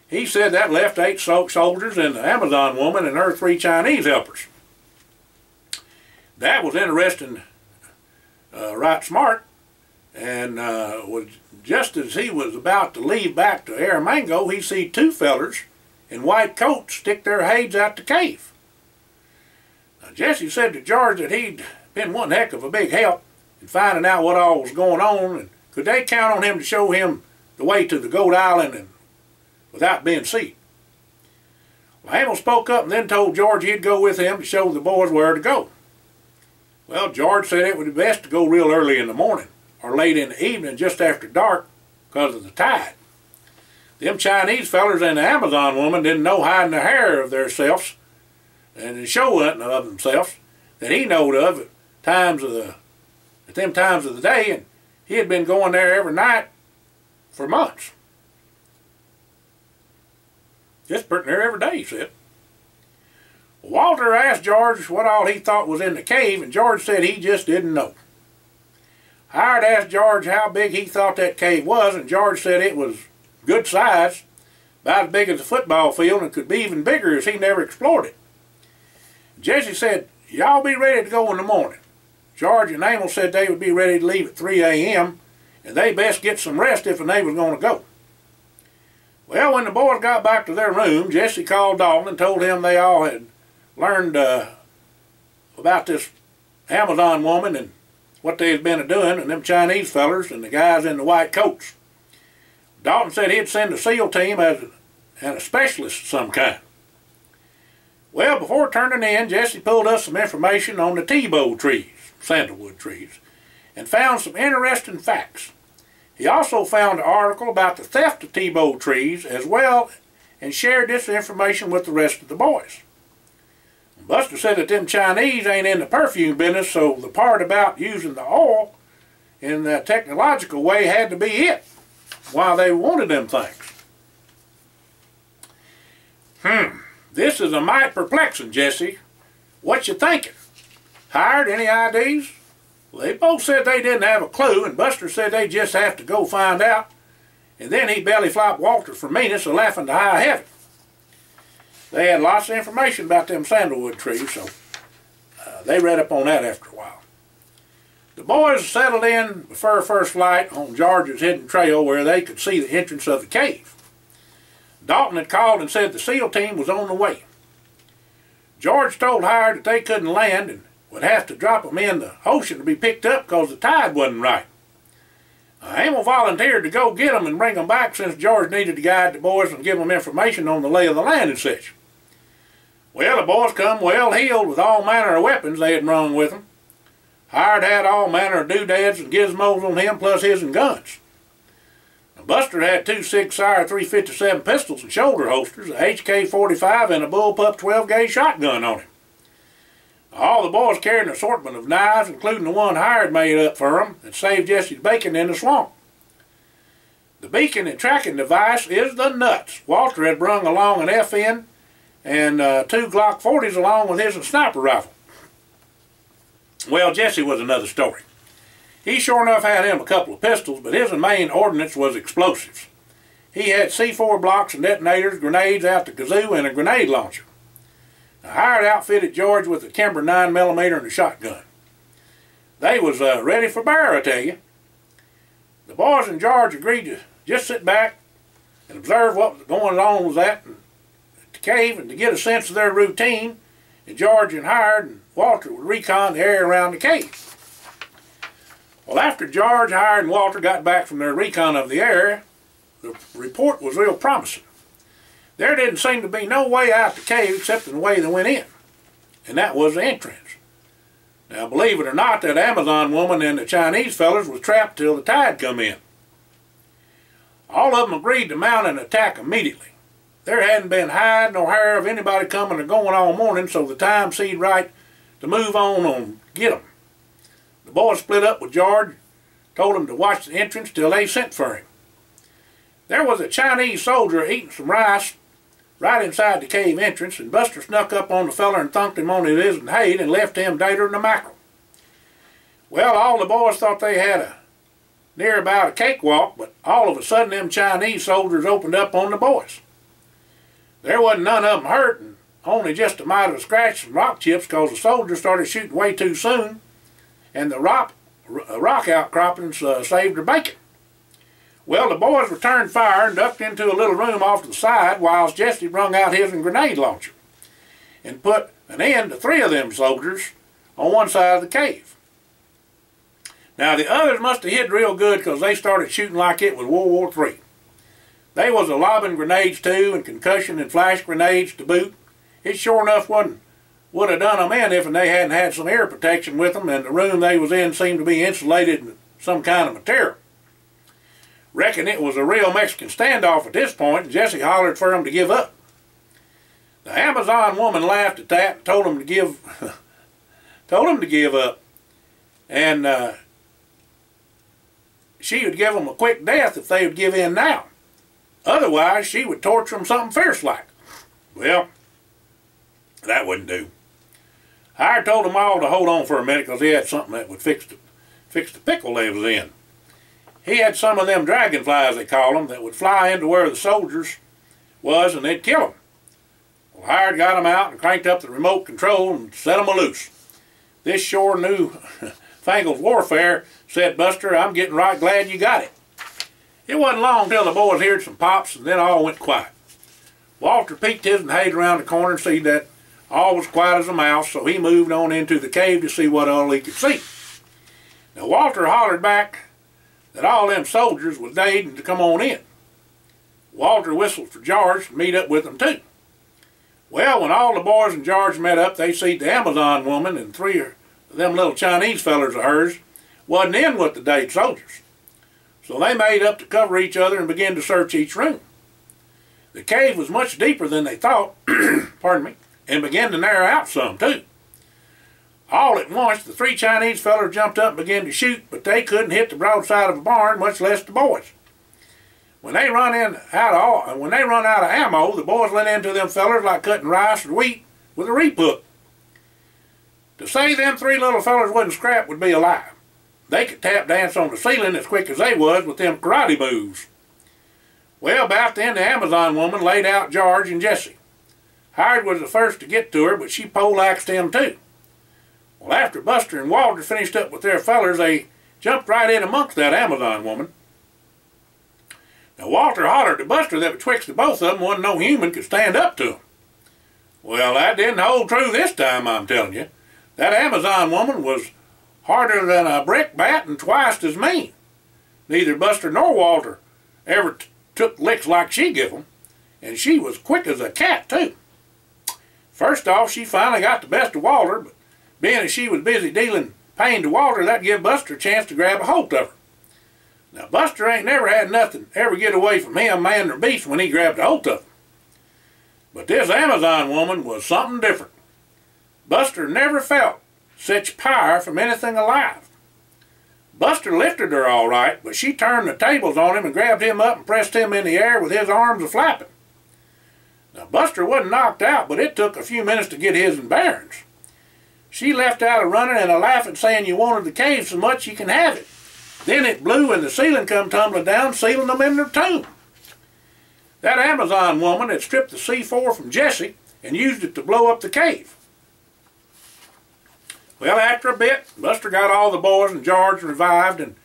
He said that left 8 soldiers and the Amazon woman and her 3 Chinese helpers. That was interesting, right smart, and was just as he was about to leave back to Erromango, he see 2 fellers in white coats stick their heads out the cave. Now, Jesse said to George that he'd been one heck of a big help in finding out what all was going on, and could they count on him to show him the way to the Goat Island and without being seen. Well, Hamel spoke up and then told George he'd go with him to show the boys where to go. Well, George said it would be best to go real early in the morning or late in the evening just after dark because of the tide. Them Chinese fellers and the Amazon woman didn't know hiding the hair of theirselves and the show hunting of themselves that he knowed of at them times of the day, and he had been going there every night for months. Just pretty near every day, he said. Walter asked George what all he thought was in the cave, and George said he just didn't know. Howard asked George how big he thought that cave was, and George said it was good size, about as big as a football field, and could be even bigger as he never explored it. Jesse said, "Y'all be ready to go in the morning." George and Amel said they would be ready to leave at 3 a.m., and they best get some rest if they was going to go. Well, when the boys got back to their room, Jesse called Dalton and told him they all had learned about this Amazon woman and what they had been a-doing, and them Chinese fellers and the guys in the white coats. Dalton said he'd send a SEAL team as a specialist of some kind. Well, before turning in, Jesse pulled us some information on the Tebow trees, sandalwood trees, and found some interesting facts. He also found an article about the theft of Tebow trees as well, and shared this information with the rest of the boys. Buster said that them Chinese ain't in the perfume business, so the part about using the oil in the technological way had to be it, why they wanted them things. This is a mite perplexing, Jesse. What you thinking? Hired, any ideas? Well, they both said they didn't have a clue, and Buster said they just have to go find out, and then he belly flopped Walter for meanness and laughing to high heaven. They had lots of information about them sandalwood trees, so they read up on that after a while. The boys settled in before first light on George's hidden trail where they could see the entrance of the cave. Dalton had called and said the SEAL team was on the way. George told Howard that they couldn't land and would have to drop them in the ocean to be picked up because the tide wasn't right. Hamel volunteered to go get them and bring them back since George needed to guide the boys and give them information on the lay of the land and such. Well, the boys come well heeled with all manner of weapons they had brung with them. Hired had all manner of doodads and gizmos on him, plus his and guns. Now, Buster had 2 Sig Sauer 357 pistols and shoulder holsters, a HK-45 and a bullpup 12-gauge shotgun on him. All the boys carried an assortment of knives, including the one Hired made up for them that saved Jesse's bacon in the swamp. The beacon and tracking device is the nuts. Walter had brung along an FN and 2 Glock 40s along with his sniper rifle. Well, Jesse was another story. He sure enough had him a couple of pistols, but his main ordnance was explosives. He had C4 blocks and detonators, grenades out the kazoo, and a grenade launcher. Now, Hired outfitted George with a Kimber 9mm and a shotgun. They was ready for bear, I tell you. The boys and George agreed to just sit back and observe what was going on with that and the cave, and to get a sense of their routine, and George and Hired and Walter would recon the area around the cave. Well, after George, Hired, and Walter got back from their recon of the area, the report was real promising. There didn't seem to be no way out the cave except in the way they went in, and that was the entrance. Now, believe it or not, that Amazon woman and the Chinese fellas was trapped till the tide come in. All of them agreed to mount an attack immediately. There hadn't been hide nor hair of anybody coming or going all morning, so the time seemed right to move on and get them. The boys split up with George, told him to watch the entrance till they sent for him. There was a Chinese soldier eating some rice right inside the cave entrance, and Buster snuck up on the feller and thunked him on his head and left him deader than a mackerel. Well, all the boys thought they had near about a cakewalk, but all of a sudden them Chinese soldiers opened up on the boys. There wasn't none of them hurt, and only just a mite of a scratch from rock chips, because the soldiers started shooting way too soon, and the rock outcroppings saved their bacon. Well, the boys returned fire and ducked into a little room off to the side, whilst Jesse brung out his grenade launcher and put an end to 3 of them soldiers on one side of the cave. Now, the others must have hid real good, because they started shooting like it was World War III. They was a lobbing grenades too, and concussion and flash grenades to boot. It sure enough would have done them in if they hadn't had some air protection with them, and the room they was in seemed to be insulated in some kind of material. Reckon it was a real Mexican standoff at this point, and Jesse hollered for him to give up. The Amazon woman laughed at that and told him to give up, and she would give them a quick death if they would give in now. Otherwise, she would torture them something fierce like. Well, that wouldn't do. Hired told them all to hold on for a minute, because he had something that would fix the pickle they was in. He had some of them dragonflies, they call them, that would fly into where the soldiers was, and they'd kill them. Well, Hired got them out and cranked up the remote control and set them loose. This sure new fangled warfare, said Buster. I'm getting right glad you got it. It wasn't long till the boys heard some pops, and then all went quiet. Walter peeked his head around the corner and see that all was quiet as a mouse, so he moved on into the cave to see what all he could see. Now, Walter hollered back that all them soldiers was needing to come on in. Walter whistled for George to meet up with them too. Well, when all the boys and George met up, they see the Amazon woman and 3 of them little Chinese fellers of hers wasn't in with the dead soldiers. So they made up to cover each other and began to search each room. The cave was much deeper than they thought, pardon me, and began to narrow out some too. All at once, the 3 Chinese fellers jumped up and began to shoot, but they couldn't hit the broadside of a barn, much less the boys. When they run out of ammo, the boys went into them fellers like cutting rice or wheat with a reap hook. To say them 3 little fellers wasn't scrap would be a lie. They could tap dance on the ceiling as quick as they was with them karate moves. Well, about then the Amazon woman laid out George and Jesse. Hired was the first to get to her, but she poleaxed him too. Well, after Buster and Walter finished up with their fellers, they jumped right in amongst that Amazon woman. Now, Walter hollered to Buster that betwixt the both of them, wasn't no human could stand up to him. Well, that didn't hold true this time, I'm telling you. That Amazon woman was harder than a brick bat and twice as mean. Neither Buster nor Walter ever took licks like she give them, and she was quick as a cat too. First off, she finally got the best of Walter, but being as she was busy dealing pain to Walter, that give Buster a chance to grab a hold of her. Now, Buster ain't never had nothing ever get away from him, man or beast, when he grabbed a hold of him. But this Amazon woman was something different. Buster never felt such power from anything alive. Buster lifted her all right, but she turned the tables on him and grabbed him up and pressed him in the air with his arms a-flapping. Now, Buster wasn't knocked out, but it took a few minutes to get his bearings. She left out a-running and a-laughing, saying you wanted the cave so much you can have it. Then it blew and the ceiling come tumbling down, sealing them in their tomb. That Amazon woman had stripped the C4 from Jesse and used it to blow up the cave. Well, after a bit, Buster got all the boys and George revived and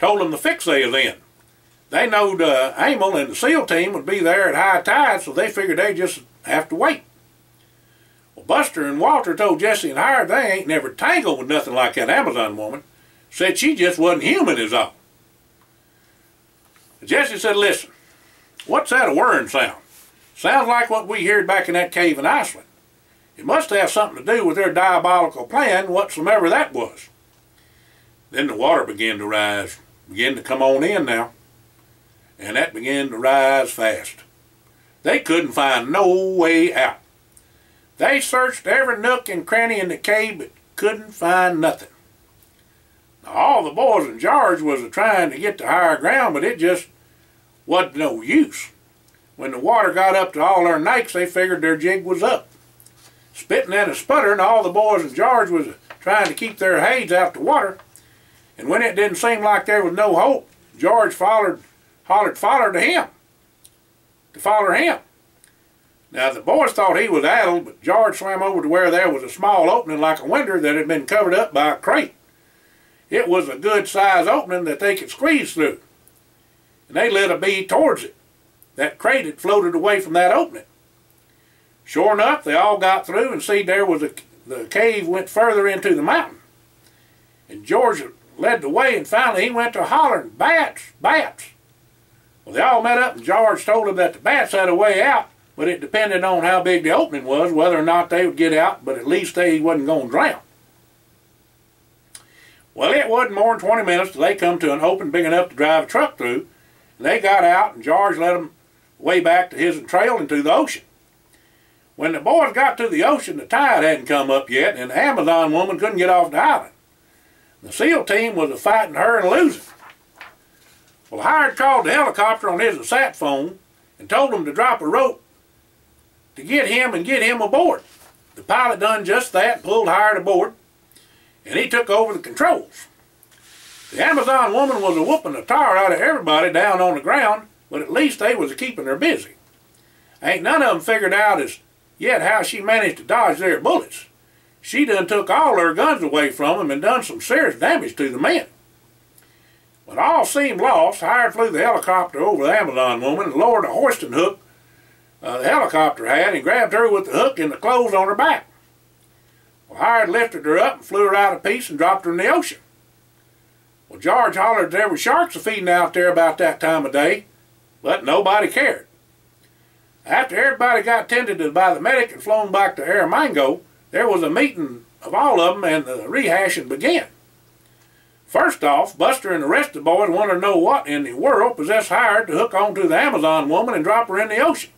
told them the fix they was in. They knowed Emil and the SEAL team would be there at high tide, so they figured they'd just have to wait. Well, Buster and Walter told Jesse and Howard they ain't never tangled with nothing like that Amazon woman. Said she just wasn't human is all. Jesse said, listen, what's that a whirring sound? Sounds like what we heard back in that cave in Iceland. It must have something to do with their diabolical plan, whatsoever that was. Then the water began to rise, began to come on in now, and that began to rise fast. They couldn't find no way out. They searched every nook and cranny in the cave, but couldn't find nothing. Now, all the boys in George was trying to get to higher ground, but it just wasn't no use. When the water got up to all their necks, they figured their jig was up. Spitting and sputtering, all the boys in George was trying to keep their heads out the water, and when it didn't seem like there was no hope, George hollered to him. Now, the boys thought he was addled, but George swam over to where there was a small opening like a window that had been covered up by a crate. It was a good-sized opening that they could squeeze through, and they lit a bee towards it. That crate had floated away from that opening. Sure enough, they all got through and see there was the cave went further into the mountain. And George led the way, and finally he went to hollering, bats, bats. Well, they all met up, and George told them that the bats had a way out, but it depended on how big the opening was, whether or not they would get out, but at least they wasn't going to drown. Well, it wasn't more than 20 minutes till they come to an open big enough to drive a truck through, and they got out, and George led them way back to his trail into the ocean. When the boys got to the ocean, the tide hadn't come up yet, and the Amazon woman couldn't get off the island. The SEAL team was fighting her and losing. Well, Howard called the helicopter on his sat phone and told them to drop a rope to get him and get him aboard. The pilot done just that and pulled Howard aboard, and he took over the controls. The Amazon woman was whooping the tar out of everybody down on the ground, but at least they was keeping her busy. Ain't none of them figured out as yet how she managed to dodge their bullets. She done took all their guns away from them and done some serious damage to the men. When all seemed lost, Howard flew the helicopter over the Amazon woman and lowered a hoisting hook the helicopter had and grabbed her with the hook and the clothes on her back. Well, Howard lifted her up and flew her out a piece and dropped her in the ocean. Well, George hollered there were sharks feeding out there about that time of day, but nobody cared. After everybody got tended to by the medic and flown back to Erromango, there was a meeting of all of them and the rehashing began. First off, Buster and the rest of the boys wanted to know what in the world possessed Howard to hook onto the Amazon woman and drop her in the ocean.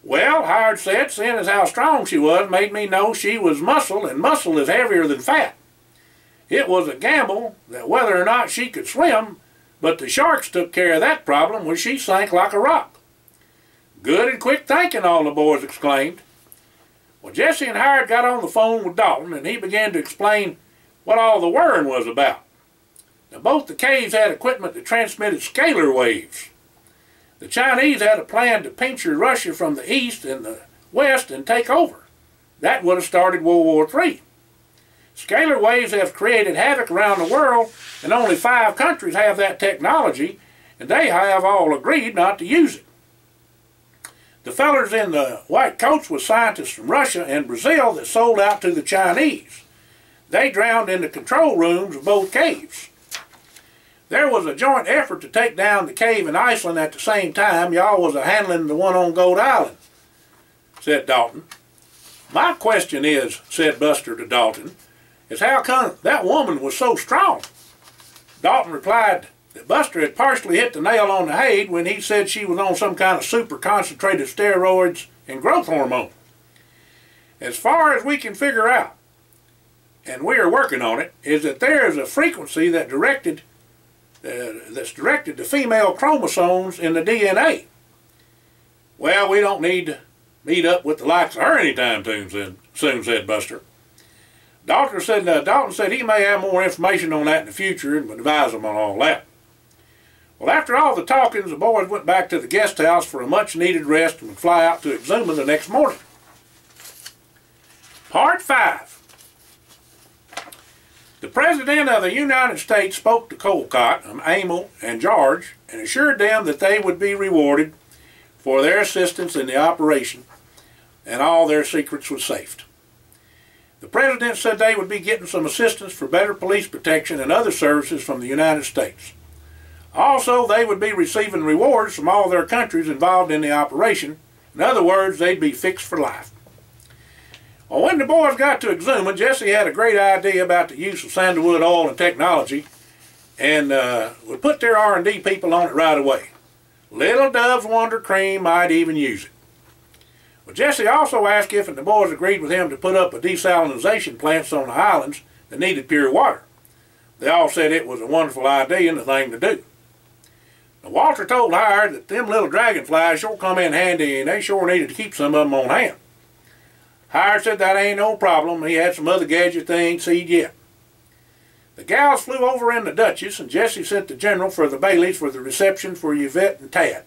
Well, Howard said, seeing as how strong she was made me know she was muscle, and muscle is heavier than fat. It was a gamble that whether or not she could swim, but the sharks took care of that problem when she sank like a rock. Good and quick thinking, all the boys exclaimed. Well, Jesse and Howard got on the phone with Dalton, and he began to explain what all the whirring was about. Now, both the caves had equipment that transmitted scalar waves. The Chinese had a plan to pincher Russia from the east and the west and take over. That would have started World War III. Scalar waves have created havoc around the world, and only 5 countries have that technology, and they have all agreed not to use it. The fellers in the white coats were scientists from Russia and Brazil that sold out to the Chinese. They drowned in the control rooms of both caves. There was a joint effort to take down the cave in Iceland at the same time. Y'all was handling the one on Goat Island, said Dalton. "My question is," said Buster to Dalton, "is how come that woman was so strong?" Dalton replied that Buster had partially hit the nail on the head when he said she was on some kind of super concentrated steroids and growth hormone. "As far as we can figure out, and we are working on it, is that there is a frequency that's directed to female chromosomes in the DNA." "Well, we don't need to meet up with the likes of her anytime soon," said Buster. Dalton said he may have more information on that in the future and would advise them on all that. Well, after all the talkings, the boys went back to the guest house for a much-needed rest and would fly out to Exuma the next morning. Part 5. The President of the United States spoke to Colcott, Emil, and George and assured them that they would be rewarded for their assistance in the operation and all their secrets was safe. The President said they would be getting some assistance for better police protection and other services from the United States. Also, they would be receiving rewards from all their countries involved in the operation. In other words, they'd be fixed for life. Well, when the boys got to Exuma, Jesse had a great idea about the use of sandalwood oil and technology and would put their R&D people on it right away. Little Dove's Wonder Cream might even use it. Well, Jesse also asked if the boys agreed with him to put up a desalinization plants on the islands that needed pure water. They all said it was a wonderful idea and the thing to do. Now, Walter told Hire that them little dragonflies sure come in handy and they sure needed to keep some of them on hand. Hire said that ain't no problem. He had some other gadgets they ain't seen yet. The gals flew over in the Duchess and Jesse sent the General for the Baileys for the reception for Yvette and Tad.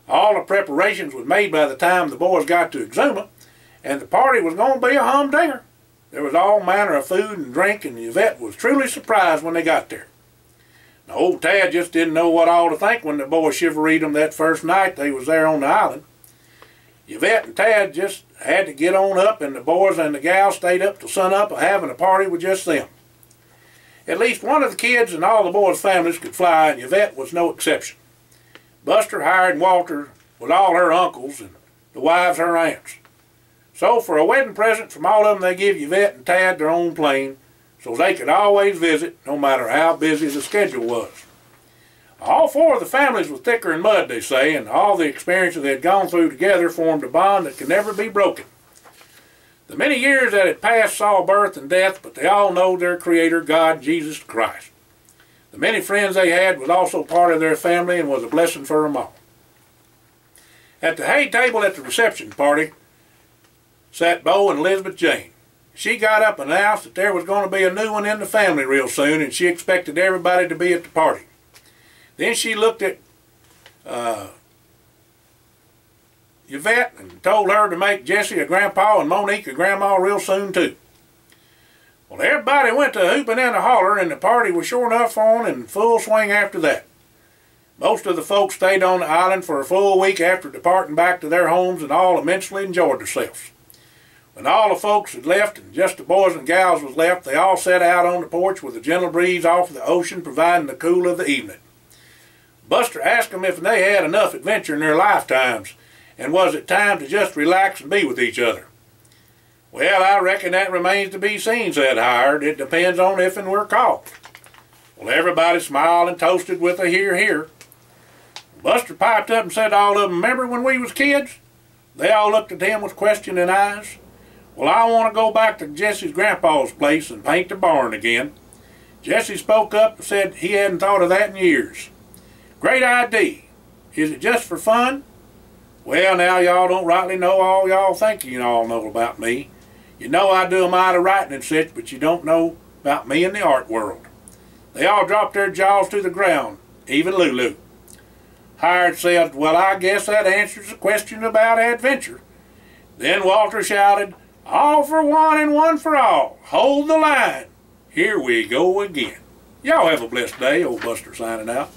All the preparations was made by the time the boys got to Exuma, and the party was going to be a humdinger. There was all manner of food and drink, and Yvette was truly surprised when they got there. Now, old Tad just didn't know what all to think when the boys chivalried them that first night they was there on the island. Yvette and Tad just had to get on up, and the boys and the gals stayed up till sunup having a party with just them. At least one of the kids and all the boys' families could fly, and Yvette was no exception. Buster, Hire, and Walter was all her uncles, and the wives her aunts. So for a wedding present from all of them, they give Yvette and Tad their own plane, so they could always visit, no matter how busy the schedule was. All four of the families were thicker than mud, they say, and all the experiences they had gone through together formed a bond that could never be broken. The many years that had passed saw birth and death, but they all know their Creator, God, Jesus Christ. The many friends they had was also part of their family and was a blessing for them all. At the hay table at the reception party sat Bo and Elizabeth Jane. She got up and announced that there was going to be a new one in the family real soon, and she expected everybody to be at the party. Then she looked at Yvette and told her to make Jesse a grandpa and Monique a grandma real soon too. Well, everybody went to hooping and a holler, and the party was sure enough on in full swing after that. Most of the folks stayed on the island for a full week after departing back to their homes, and all immensely enjoyed themselves. When all the folks had left and just the boys and gals was left, they all sat out on the porch with a gentle breeze off of the ocean providing the cool of the evening. Buster asked them if they had enough adventure in their lifetimes, and was it time to just relax and be with each other. "Well, I reckon that remains to be seen," said Hire. "It depends on if and we're called." Well, everybody smiled and toasted with a hear, hear. Buster piped up and said to all of them, "Remember when we was kids?" They all looked at him with questioning eyes. "Well, I want to go back to Jesse's grandpa's place and paint the barn again." Jesse spoke up and said he hadn't thought of that in years. "Great idea. Is it just for fun?" "Well, now y'all don't rightly know all y'all think you all know about me. You know I do a mite of writing and such, but you don't know about me in the art world." They all dropped their jaws to the ground, even Lulu. Hire said, "Well, I guess that answers the question about adventure." Then Walter shouted, "All for one and one for all. Hold the line. Here we go again." Y'all have a blessed day. Old Buster signing out.